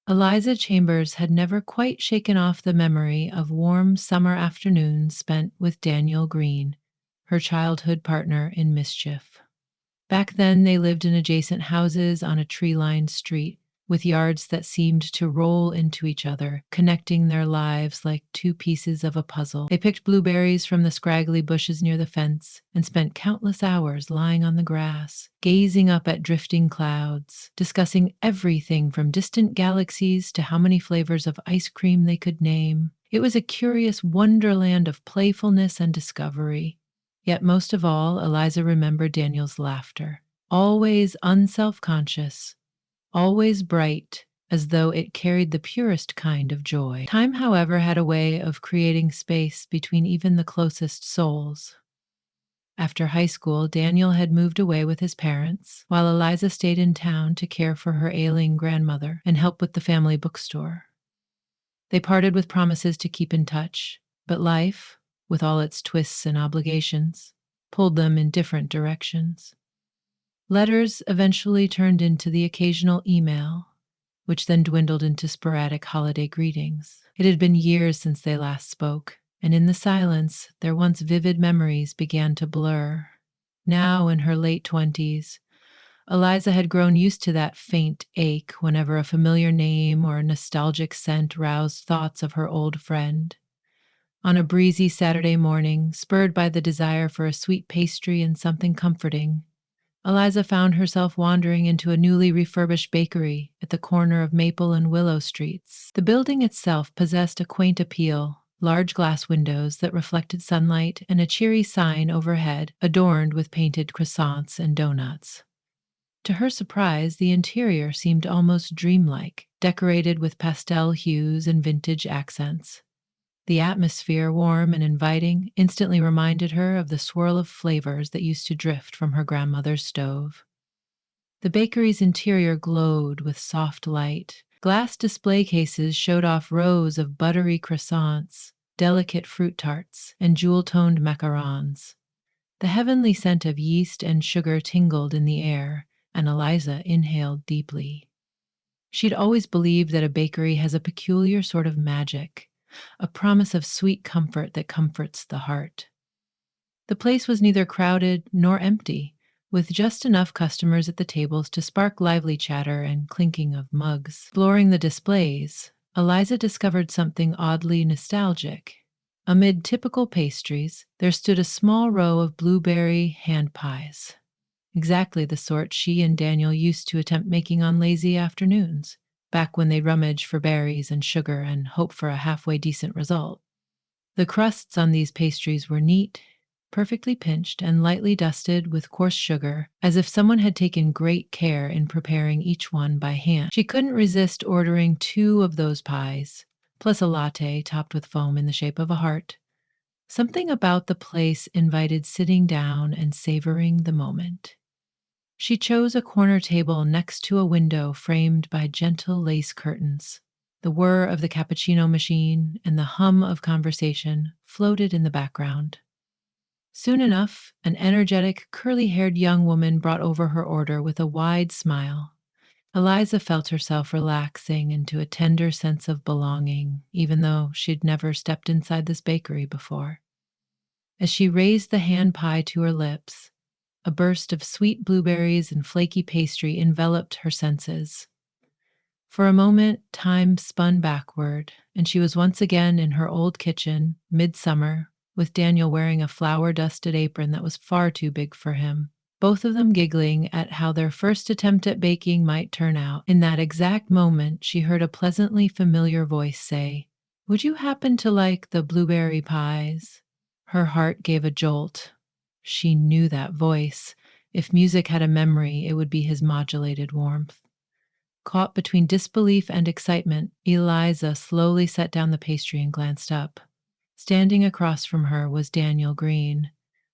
Eliza Chambers had never quite shaken off the memory of warm summer afternoons spent with Daniel Green, her childhood partner in mischief. Back then, they lived in adjacent houses on a tree lined street, with yards that seemed to roll into each other, connecting their lives like two pieces of a puzzle. They picked blueberries from the scraggly bushes near the fence and spent countless hours lying on the grass, gazing up at drifting clouds, discussing everything from distant galaxies to how many flavors of ice cream they could name. It was a curious wonderland of playfulness and discovery. Yet most of all, Eliza remembered Daniel's laughter, always unself conscious, always bright, as though it carried the purest kind of joy. Time, however, had a way of creating space between even the closest souls. After high school, Daniel had moved away with his parents, while Eliza stayed in town to care for her ailing grandmother and help with the family bookstore. They parted with promises to keep in touch, but life, with all its twists and obligations, pulled them in different directions. Letters eventually turned into the occasional email, which then dwindled into sporadic holiday greetings. It had been years since they last spoke, and in the silence, their once vivid memories began to blur. Now, in her late 20s, Eliza had grown used to that faint ache whenever a familiar name or a nostalgic scent roused thoughts of her old friend. On a breezy Saturday morning, spurred by the desire for a sweet pastry and something comforting, Eliza found herself wandering into a newly refurbished bakery at the corner of Maple and Willow Streets. The building itself possessed a quaint appeal, large glass windows that reflected sunlight and a cheery sign overhead adorned with painted croissants and donuts. To her surprise, the interior seemed almost dreamlike, decorated with pastel hues and vintage accents. The atmosphere, warm and inviting, instantly reminded her of the swirl of flavors that used to drift from her grandmother's stove. The bakery's interior glowed with soft light. Glass display cases showed off rows of buttery croissants, delicate fruit tarts, and jewel-toned macarons. The heavenly scent of yeast and sugar tingled in the air, and Eliza inhaled deeply. She'd always believed that a bakery has a peculiar sort of magic, a promise of sweet comfort that comforts the heart. The place was neither crowded nor empty, with just enough customers at the tables to spark lively chatter and clinking of mugs. Exploring the displays, Eliza discovered something oddly nostalgic. Amid typical pastries, there stood a small row of blueberry hand pies, exactly the sort she and Daniel used to attempt making on lazy afternoons, back when they rummaged for berries and sugar and hoped for a halfway decent result. The crusts on these pastries were neat, perfectly pinched, and lightly dusted with coarse sugar, as if someone had taken great care in preparing each one by hand. She couldn't resist ordering 2 of those pies, plus a latte topped with foam in the shape of a heart. Something about the place invited sitting down and savoring the moment. She chose a corner table next to a window framed by gentle lace curtains. The whir of the cappuccino machine and the hum of conversation floated in the background. Soon enough, an energetic, curly-haired young woman brought over her order with a wide smile. Eliza felt herself relaxing into a tender sense of belonging, even though she'd never stepped inside this bakery before. As she raised the hand pie to her lips, a burst of sweet blueberries and flaky pastry enveloped her senses. For a moment, time spun backward, and she was once again in her old kitchen, midsummer, with Daniel wearing a flour-dusted apron that was far too big for him, both of them giggling at how their first attempt at baking might turn out. In that exact moment, she heard a pleasantly familiar voice say, "Would you happen to like the blueberry pies?" Her heart gave a jolt. She knew that voice. If music had a memory, it would be his modulated warmth. Caught between disbelief and excitement, Eliza slowly set down the pastry and glanced up. Standing across from her was Daniel Green,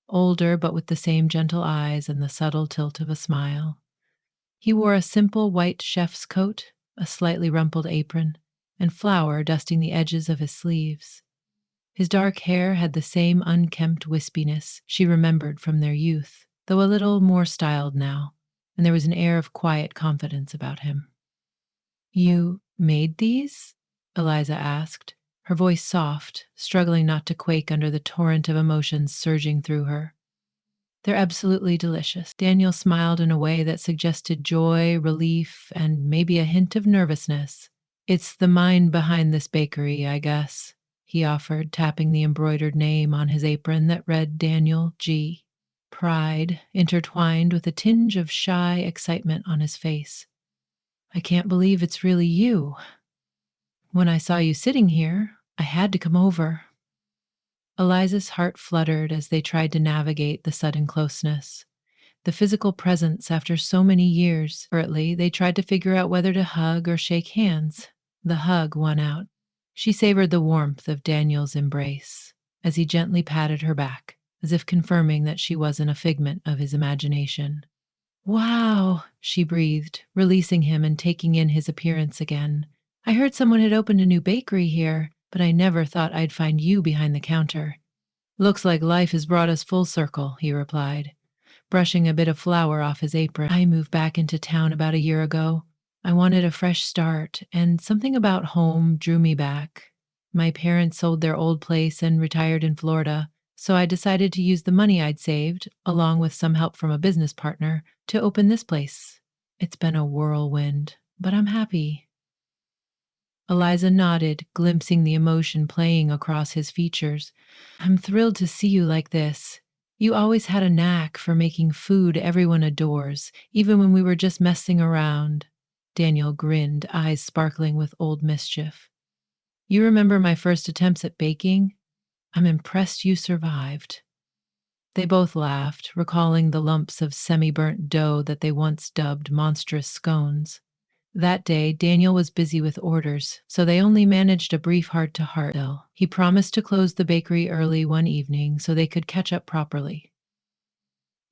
older but with the same gentle eyes and the subtle tilt of a smile. He wore a simple white chef's coat, a slightly rumpled apron, and flour dusting the edges of his sleeves. His dark hair had the same unkempt wispiness she remembered from their youth, though a little more styled now, and there was an air of quiet confidence about him. Made these? Eliza asked, her voice soft, struggling not to quake under the torrent of emotions surging through her. They're absolutely delicious. Daniel smiled in a way that suggested joy, relief, and maybe a hint of nervousness. It's the mind behind this bakery, I guess, he offered, tapping the embroidered name on his apron that read Daniel G. Pride intertwined with a tinge of shy excitement on his face. I can't believe it's really you. When I saw you sitting here, I had to come over. Eliza's heart fluttered as they tried to navigate the sudden closeness. The physical presence after so many years. Separately, they tried to figure out whether to hug or shake hands. The hug won out. She savored the warmth of Daniel's embrace as he gently patted her back, as if confirming that she wasn't a figment of his imagination. Wow, she breathed, releasing him and taking in his appearance again. I heard someone had opened a new bakery here, but I never thought I'd find you behind the counter. Looks like life has brought us full circle, he replied, brushing a bit of flour off his apron. I moved back into town about a year ago. I wanted a fresh start, and something about home drew me back. My parents sold their old place and retired in Florida, so I decided to use the money I'd saved, along with some help from a business partner, to open this place. It's been a whirlwind, but I'm happy. Eliza nodded, glimpsing the emotion playing across his features. I'm thrilled to see you like this. You always had a knack for making food everyone adores, even when we were just messing around. Daniel grinned, eyes sparkling with old mischief. You remember my first attempts at baking? I'm impressed you survived. They both laughed, recalling the lumps of semi-burnt dough that they once dubbed monstrous scones. That day, Daniel was busy with orders, so they only managed a brief heart-to-heart. He promised to close the bakery early one evening so they could catch up properly.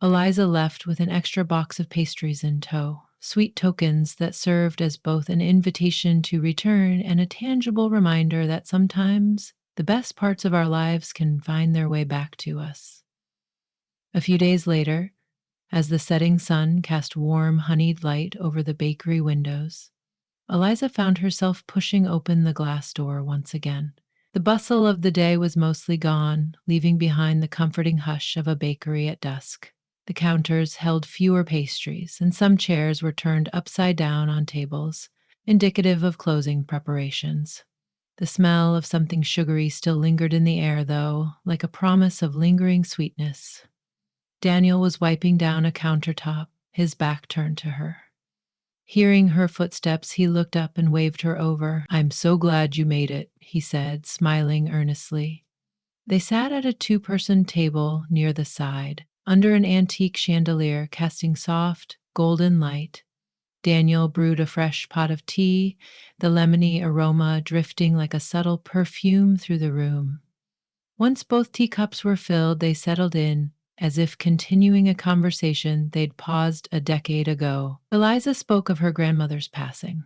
Eliza left with an extra box of pastries in tow, sweet tokens that served as both an invitation to return and a tangible reminder that sometimes the best parts of our lives can find their way back to us. A few days later, as the setting sun cast warm, honeyed light over the bakery windows, Eliza found herself pushing open the glass door once again. The bustle of the day was mostly gone, leaving behind the comforting hush of a bakery at dusk. The counters held fewer pastries, and some chairs were turned upside down on tables, indicative of closing preparations. The smell of something sugary still lingered in the air, though, like a promise of lingering sweetness. Daniel was wiping down a countertop, his back turned to her. Hearing her footsteps, he looked up and waved her over. I'm so glad you made it, he said, smiling earnestly. They sat at a two-person table near the side, under an antique chandelier casting soft, golden light. Daniel brewed a fresh pot of tea, the lemony aroma drifting like a subtle perfume through the room. Once both teacups were filled, they settled in, as if continuing a conversation they'd paused a decade ago. Eliza spoke of her grandmother's passing,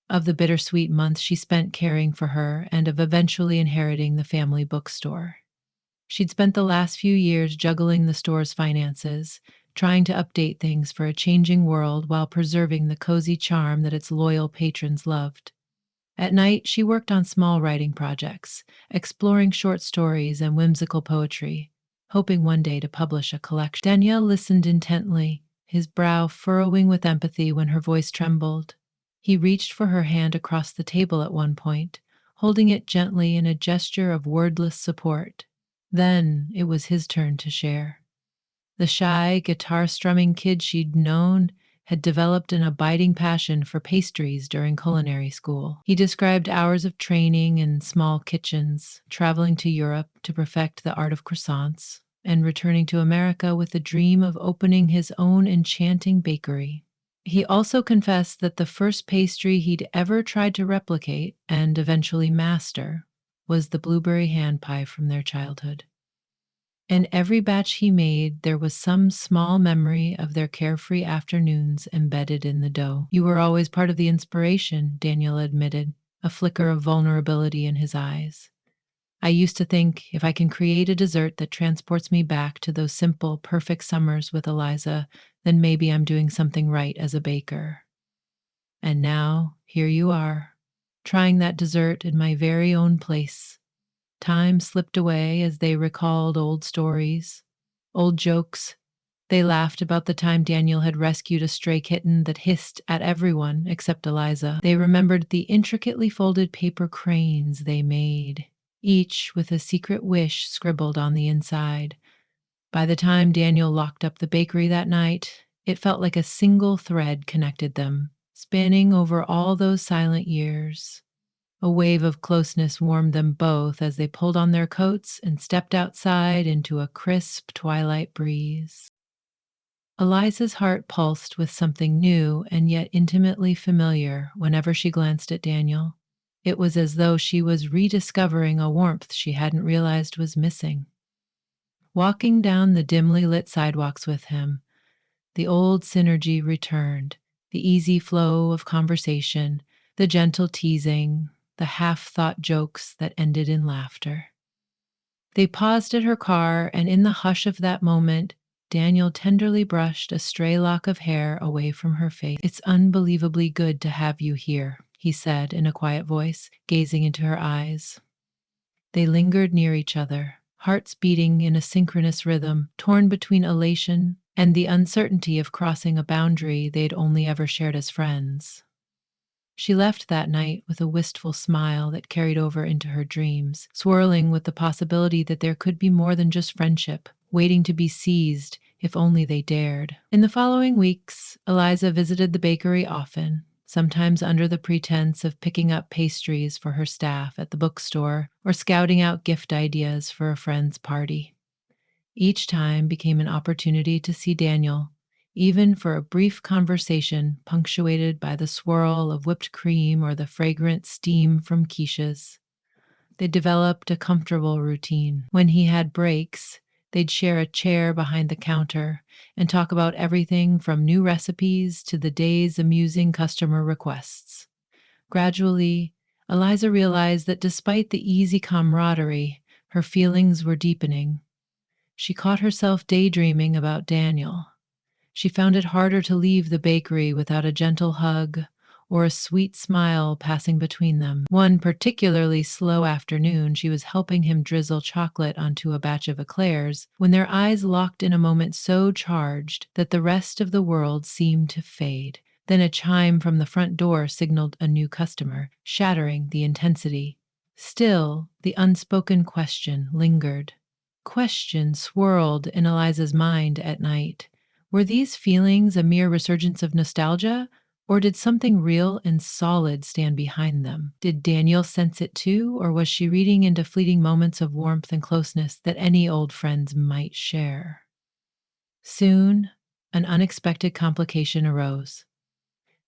of the bittersweet months she spent caring for her, and of eventually inheriting the family bookstore. She'd spent the last few years juggling the store's finances, trying to update things for a changing world while preserving the cozy charm that its loyal patrons loved. At night, she worked on small writing projects, exploring short stories and whimsical poetry, hoping one day to publish a collection. Danielle listened intently, his brow furrowing with empathy when her voice trembled. He reached for her hand across the table at one point, holding it gently in a gesture of wordless support. Then it was his turn to share. The shy, guitar-strumming kid she'd known had developed an abiding passion for pastries during culinary school. He described hours of training in small kitchens, traveling to Europe to perfect the art of croissants, and returning to America with the dream of opening his own enchanting bakery. He also confessed that the first pastry he'd ever tried to replicate and eventually master was the blueberry hand pie from their childhood. In every batch he made, there was some small memory of their carefree afternoons embedded in the dough. You were always part of the inspiration, Daniel admitted, a flicker of vulnerability in his eyes. I used to think if I can create a dessert that transports me back to those simple, perfect summers with Eliza, then maybe I'm doing something right as a baker. And now, here you are. trying that dessert in my very own place. Time slipped away as they recalled old stories, old jokes. They laughed about the time Daniel had rescued a stray kitten that hissed at everyone except Eliza. They remembered the intricately folded paper cranes they made, each with a secret wish scribbled on the inside. By the time Daniel locked up the bakery that night, it felt like a single thread connected them, spanning over all those silent years. A wave of closeness warmed them both as they pulled on their coats and stepped outside into a crisp twilight breeze. Eliza's heart pulsed with something new and yet intimately familiar whenever she glanced at Daniel. It was as though she was rediscovering a warmth she hadn't realized was missing. Walking down the dimly lit sidewalks with him, the old synergy returned, the easy flow of conversation, the gentle teasing, the half-thought jokes that ended in laughter. They paused at her car, and in the hush of that moment, Daniel tenderly brushed a stray lock of hair away from her face. "It's unbelievably good to have you here," he said in a quiet voice, gazing into her eyes. They lingered near each other, hearts beating in a synchronous rhythm, torn between elation and the uncertainty of crossing a boundary they'd only ever shared as friends. She left that night with a wistful smile that carried over into her dreams, swirling with the possibility that there could be more than just friendship, waiting to be seized if only they dared. In the following weeks, Eliza visited the bakery often, sometimes under the pretense of picking up pastries for her staff at the bookstore or scouting out gift ideas for a friend's party. Each time became an opportunity to see Daniel, even for a brief conversation punctuated by the swirl of whipped cream or the fragrant steam from quiches. They developed a comfortable routine. When he had breaks, they'd share a chair behind the counter and talk about everything from new recipes to the day's amusing customer requests. Gradually, Eliza realized that despite the easy camaraderie, her feelings were deepening. She caught herself daydreaming about Daniel. She found it harder to leave the bakery without a gentle hug or a sweet smile passing between them. One particularly slow afternoon, she was helping him drizzle chocolate onto a batch of eclairs when their eyes locked in a moment so charged that the rest of the world seemed to fade. Then a chime from the front door signaled a new customer, shattering the intensity. Still, the unspoken question lingered. Question swirled in Eliza's mind at night. Were these feelings a mere resurgence of nostalgia, or did something real and solid stand behind them? Did Daniel sense it too, or was she reading into fleeting moments of warmth and closeness that any old friends might share? Soon, an unexpected complication arose.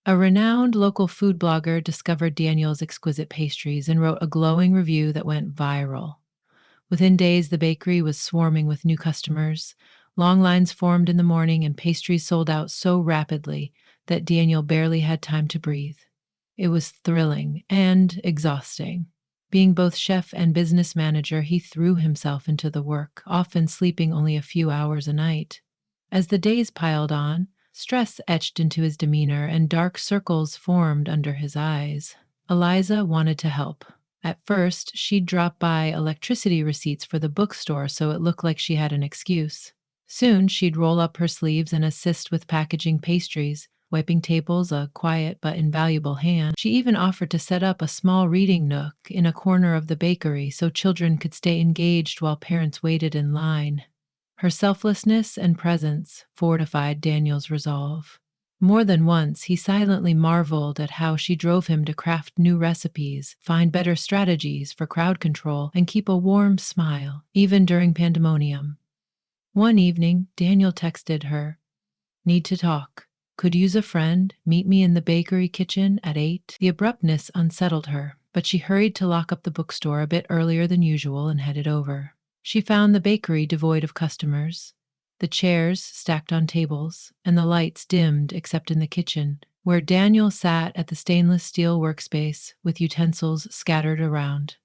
A renowned local food blogger discovered Daniel's exquisite pastries and wrote a glowing review that went viral. Within days, the bakery was swarming with new customers. Long lines formed in the morning, and pastries sold out so rapidly that Daniel barely had time to breathe. It was thrilling and exhausting. Being both chef and business manager, he threw himself into the work, often sleeping only a few hours a night. As the days piled on, stress etched into his demeanor and dark circles formed under his eyes. Eliza wanted to help. At first, she'd drop by electricity receipts for the bookstore so it looked like she had an excuse. Soon, she'd roll up her sleeves and assist with packaging pastries, wiping tables, a quiet but invaluable hand. She even offered to set up a small reading nook in a corner of the bakery so children could stay engaged while parents waited in line. Her selflessness and presence fortified Daniel's resolve. More than once, he silently marveled at how she drove him to craft new recipes, find better strategies for crowd control, and keep a warm smile, even during pandemonium. One evening, Daniel texted her, "Need to talk. Could use a friend. Meet me in the bakery kitchen at 8." The abruptness unsettled her, but she hurried to lock up the bookstore a bit earlier than usual and headed over. She found the bakery devoid of customers, the chairs stacked on tables, and the lights dimmed except in the kitchen, where Daniel sat at the stainless steel workspace with utensils scattered around.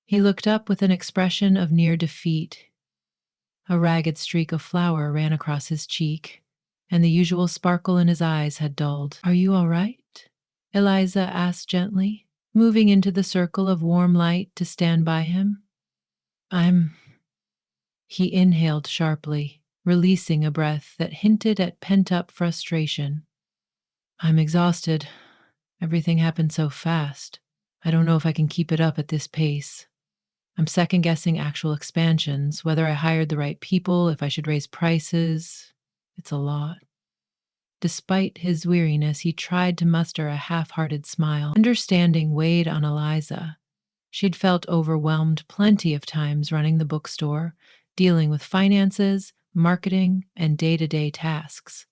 He looked up with an expression of near defeat. A ragged streak of flour ran across his cheek, and the usual sparkle in his eyes had dulled. "Are you all right?" Eliza asked gently. moving into the circle of warm light to stand by him. I'm. He inhaled sharply, releasing a breath that hinted at pent up frustration. I'm exhausted. Everything happened so fast. I don't know if I can keep it up at this pace. I'm second guessing actual expansions, whether I hired the right people, if I should raise prices. It's a lot. Despite his weariness, he tried to muster a half hearted smile. Understanding weighed on Eliza. She'd felt overwhelmed plenty of times running the bookstore, dealing with finances, marketing, and day to day tasks.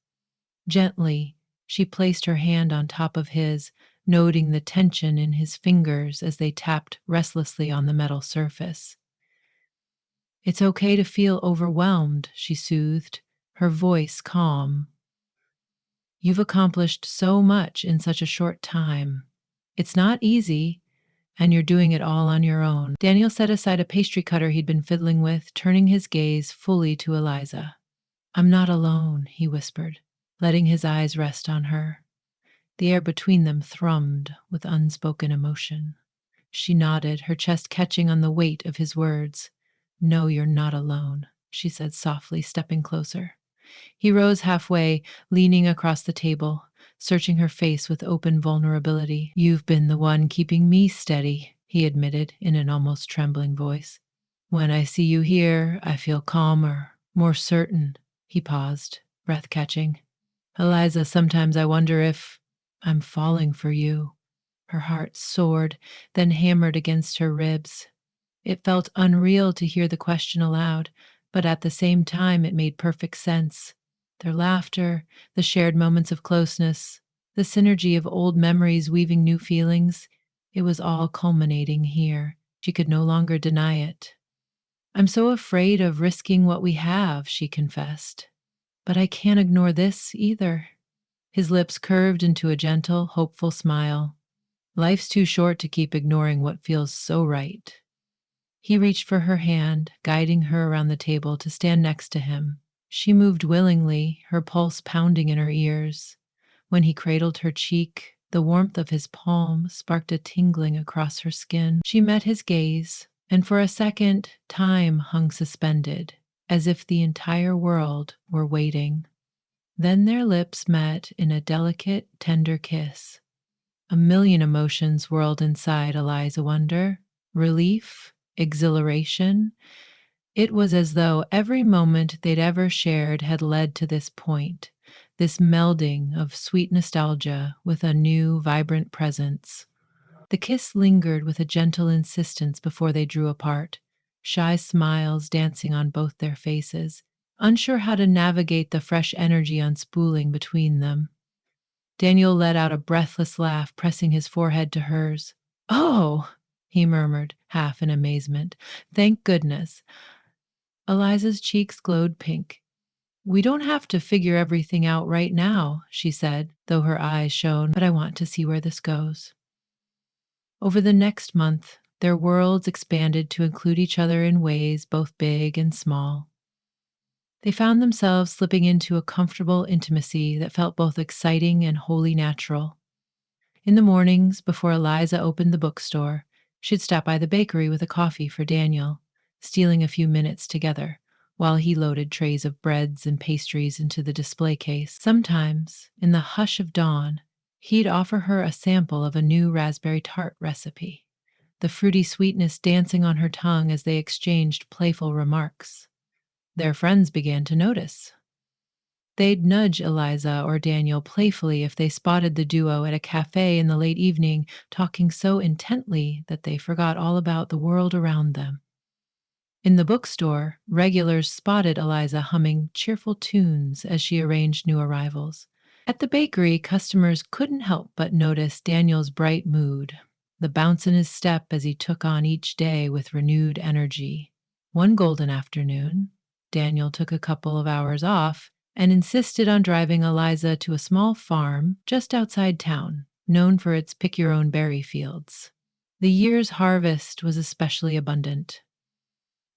Gently, she placed her hand on top of his, noting the tension in his fingers as they tapped restlessly on the metal surface. It's okay to feel overwhelmed, she soothed, her voice calm. You've accomplished so much in such a short time. It's not easy, and you're doing it all on your own. Daniel set aside a pastry cutter he'd been fiddling with, turning his gaze fully to Eliza. I'm not alone, he whispered, letting his eyes rest on her. The air between them thrummed with unspoken emotion. She nodded, her chest catching on the weight of his words. No, you're not alone, she said softly, stepping closer. He rose halfway, leaning across the table, searching her face with open vulnerability. You've been the one keeping me steady, he admitted in an almost trembling voice. When I see you here, I feel calmer, more certain. He paused, breath catching. Eliza, sometimes I wonder if I'm falling for you. Her heart soared, then hammered against her ribs. It felt unreal to hear the question aloud, but at the same time it made perfect sense. Their laughter, the shared moments of closeness, the synergy of old memories weaving new feelings, it was all culminating here. She could no longer deny it. I'm so afraid of risking what we have, she confessed. But I can't ignore this either. His lips curved into a gentle, hopeful smile. Life's too short to keep ignoring what feels so right. He reached for her hand, guiding her around the table to stand next to him. She moved willingly, her pulse pounding in her ears. When he cradled her cheek, the warmth of his palm sparked a tingling across her skin. She met his gaze, and for a second, time hung suspended, as if the entire world were waiting. Then their lips met in a delicate, tender kiss. A million emotions whirled inside Eliza Wonder. Relief, exhilaration. It was as though every moment they'd ever shared had led to this point, this melding of sweet nostalgia with a new, vibrant presence. The kiss lingered with a gentle insistence before they drew apart, shy smiles dancing on both their faces, unsure how to navigate the fresh energy unspooling between them. Daniel let out a breathless laugh, pressing his forehead to hers. Oh, he murmured, half in amazement. Thank goodness. Eliza's cheeks glowed pink. We don't have to figure everything out right now, she said, though her eyes shone, but I want to see where this goes. Over the next month, their worlds expanded to include each other in ways both big and small. They found themselves slipping into a comfortable intimacy that felt both exciting and wholly natural. In the mornings, before Eliza opened the bookstore, she'd stop by the bakery with a coffee for Daniel, stealing a few minutes together, while he loaded trays of breads and pastries into the display case. Sometimes, in the hush of dawn, he'd offer her a sample of a new raspberry tart recipe, the fruity sweetness dancing on her tongue as they exchanged playful remarks. Their friends began to notice. They'd nudge Eliza or Daniel playfully if they spotted the duo at a cafe in the late evening, talking so intently that they forgot all about the world around them. In the bookstore, regulars spotted Eliza humming cheerful tunes as she arranged new arrivals. At the bakery, customers couldn't help but notice Daniel's bright mood, the bounce in his step as he took on each day with renewed energy. One golden afternoon, Daniel took a couple of hours off and insisted on driving Eliza to a small farm just outside town, known for its pick-your-own-berry fields. The year's harvest was especially abundant.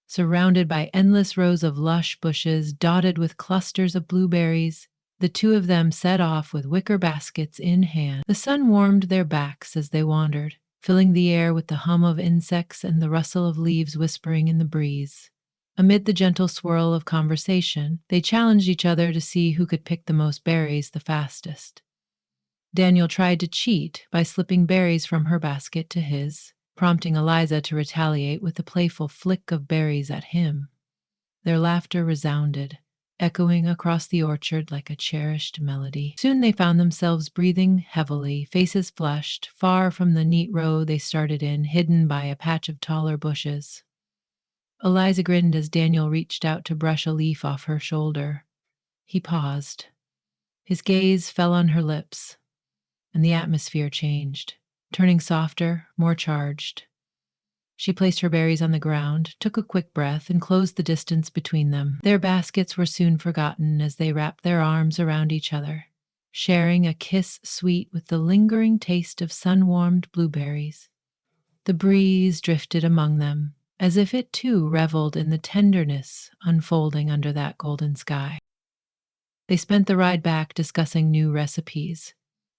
Surrounded by endless rows of lush bushes dotted with clusters of blueberries, the two of them set off with wicker baskets in hand. The sun warmed their backs as they wandered, filling the air with the hum of insects and the rustle of leaves whispering in the breeze. Amid the gentle swirl of conversation, they challenged each other to see who could pick the most berries the fastest. Daniel tried to cheat by slipping berries from her basket to his, prompting Eliza to retaliate with a playful flick of berries at him. Their laughter resounded, echoing across the orchard like a cherished melody. Soon they found themselves breathing heavily, faces flushed, far from the neat row they started in, hidden by a patch of taller bushes. Eliza grinned as Daniel reached out to brush a leaf off her shoulder. He paused. His gaze fell on her lips, and the atmosphere changed, turning softer, more charged. She placed her berries on the ground, took a quick breath, and closed the distance between them. Their baskets were soon forgotten as they wrapped their arms around each other, sharing a kiss sweet with the lingering taste of sun-warmed blueberries. The breeze drifted among them, as if it too reveled in the tenderness unfolding under that golden sky. They spent the ride back discussing new recipes.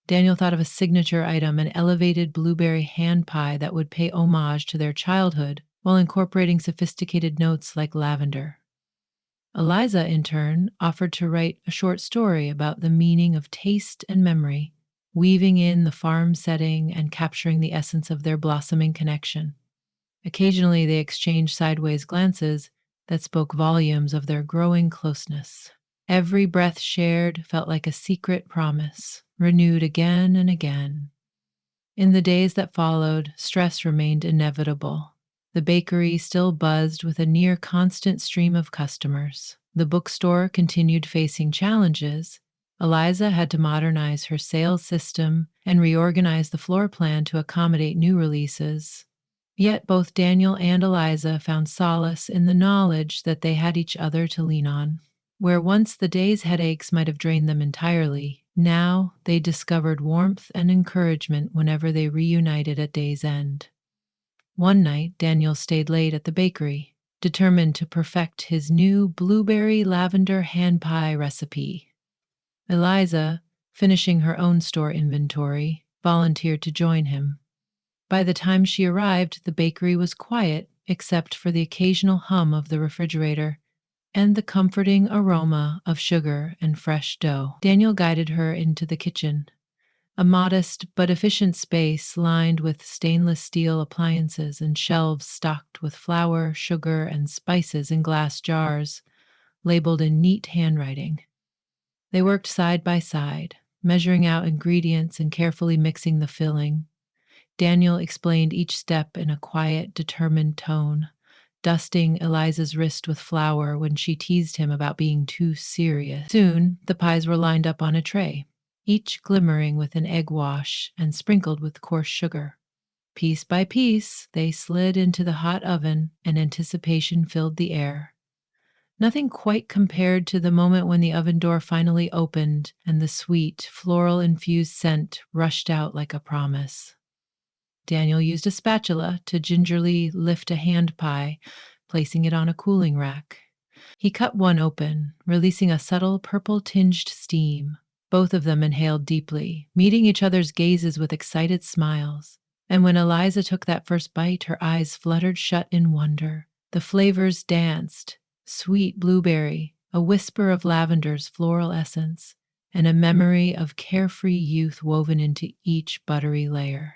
Daniel thought of a signature item, an elevated blueberry hand pie that would pay homage to their childhood while incorporating sophisticated notes like lavender. Eliza, in turn, offered to write a short story about the meaning of taste and memory, weaving in the farm setting and capturing the essence of their blossoming connection. Occasionally, they exchanged sideways glances that spoke volumes of their growing closeness. Every breath shared felt like a secret promise, renewed again and again. In the days that followed, stress remained inevitable. The bakery still buzzed with a near constant stream of customers. The bookstore continued facing challenges. Eliza had to modernize her sales system and reorganize the floor plan to accommodate new releases. Yet both Daniel and Eliza found solace in the knowledge that they had each other to lean on. Where once the day's headaches might have drained them entirely, now they discovered warmth and encouragement whenever they reunited at day's end. One night, Daniel stayed late at the bakery, determined to perfect his new blueberry lavender hand pie recipe. Eliza, finishing her own store inventory, volunteered to join him. By the time she arrived, the bakery was quiet except for the occasional hum of the refrigerator and the comforting aroma of sugar and fresh dough. Daniel guided her into the kitchen, a modest but efficient space lined with stainless steel appliances and shelves stocked with flour, sugar, and spices in glass jars, labeled in neat handwriting. They worked side by side, measuring out ingredients and carefully mixing the filling. Daniel explained each step in a quiet, determined tone, dusting Eliza's wrist with flour when she teased him about being too serious. Soon, the pies were lined up on a tray, each glimmering with an egg wash and sprinkled with coarse sugar. Piece by piece, they slid into the hot oven, and anticipation filled the air. Nothing quite compared to the moment when the oven door finally opened and the sweet, floral-infused scent rushed out like a promise. Daniel used a spatula to gingerly lift a hand pie, placing it on a cooling rack. He cut one open, releasing a subtle purple-tinged steam. Both of them inhaled deeply, meeting each other's gazes with excited smiles. And when Eliza took that first bite, her eyes fluttered shut in wonder. The flavors danced: sweet blueberry, a whisper of lavender's floral essence, and a memory of carefree youth woven into each buttery layer.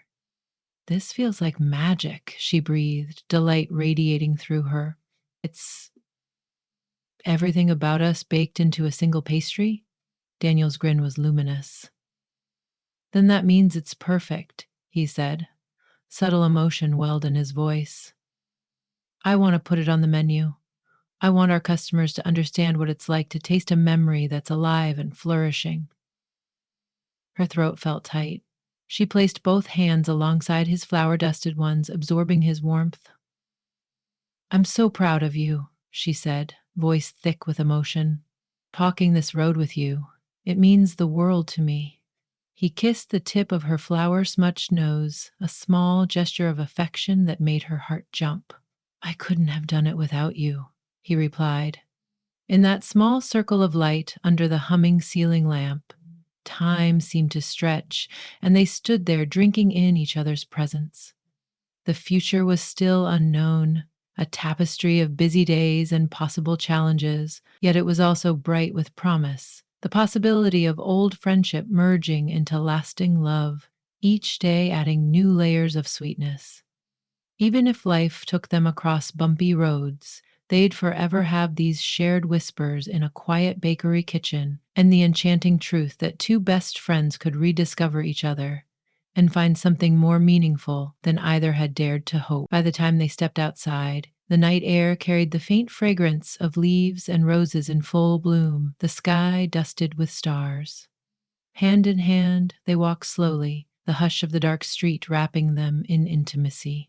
"This feels like magic," she breathed, delight radiating through her. "It's everything about us baked into a single pastry?" Daniel's grin was luminous. "Then that means it's perfect," he said. Subtle emotion welled in his voice. "I want to put it on the menu. I want our customers to understand what it's like to taste a memory that's alive and flourishing." Her throat felt tight. She placed both hands alongside his flour-dusted ones, absorbing his warmth. "I'm so proud of you," she said, voice thick with emotion. "Talking this road with you, it means the world to me." He kissed the tip of her flour-smudged nose, a small gesture of affection that made her heart jump. "I couldn't have done it without you," he replied. In that small circle of light under the humming ceiling lamp, time seemed to stretch, and they stood there drinking in each other's presence. The future was still unknown, a tapestry of busy days and possible challenges, yet it was also bright with promise, the possibility of old friendship merging into lasting love, each day adding new layers of sweetness. Even if life took them across bumpy roads, they'd forever have these shared whispers in a quiet bakery kitchen and the enchanting truth that two best friends could rediscover each other and find something more meaningful than either had dared to hope. By the time they stepped outside, the night air carried the faint fragrance of leaves and roses in full bloom, the sky dusted with stars. Hand in hand, they walked slowly, the hush of the dark street wrapping them in intimacy.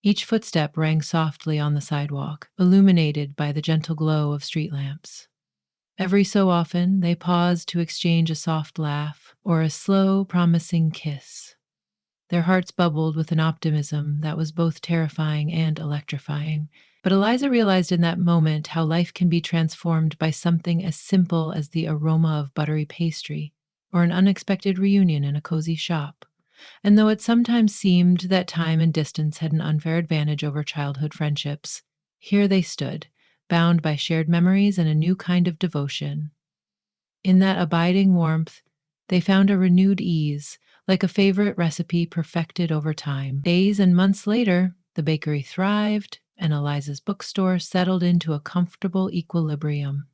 Each footstep rang softly on the sidewalk, illuminated by the gentle glow of street lamps. Every so often, they paused to exchange a soft laugh or a slow, promising kiss. Their hearts bubbled with an optimism that was both terrifying and electrifying. But Eliza realized in that moment how life can be transformed by something as simple as the aroma of buttery pastry or an unexpected reunion in a cozy shop. And though it sometimes seemed that time and distance had an unfair advantage over childhood friendships, here they stood, bound by shared memories and a new kind of devotion. In that abiding warmth, they found a renewed ease, like a favorite recipe perfected over time. Days and months later, the bakery thrived, and Eliza's bookstore settled into a comfortable equilibrium.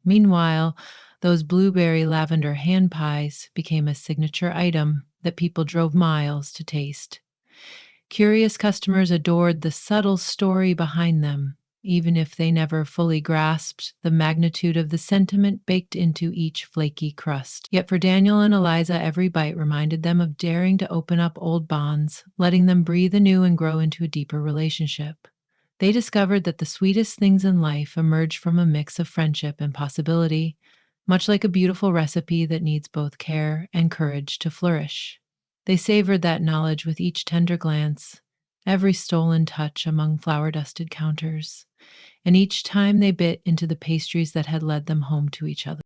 Meanwhile, those blueberry lavender hand pies became a signature item that people drove miles to taste. Curious customers adored the subtle story behind them, even if they never fully grasped the magnitude of the sentiment baked into each flaky crust. Yet for Daniel and Eliza, every bite reminded them of daring to open up old bonds, letting them breathe anew and grow into a deeper relationship. They discovered that the sweetest things in life emerge from a mix of friendship and possibility, much like a beautiful recipe that needs both care and courage to flourish. They savored that knowledge with each tender glance, every stolen touch among flour-dusted counters, and each time they bit into the pastries that had led them home to each other.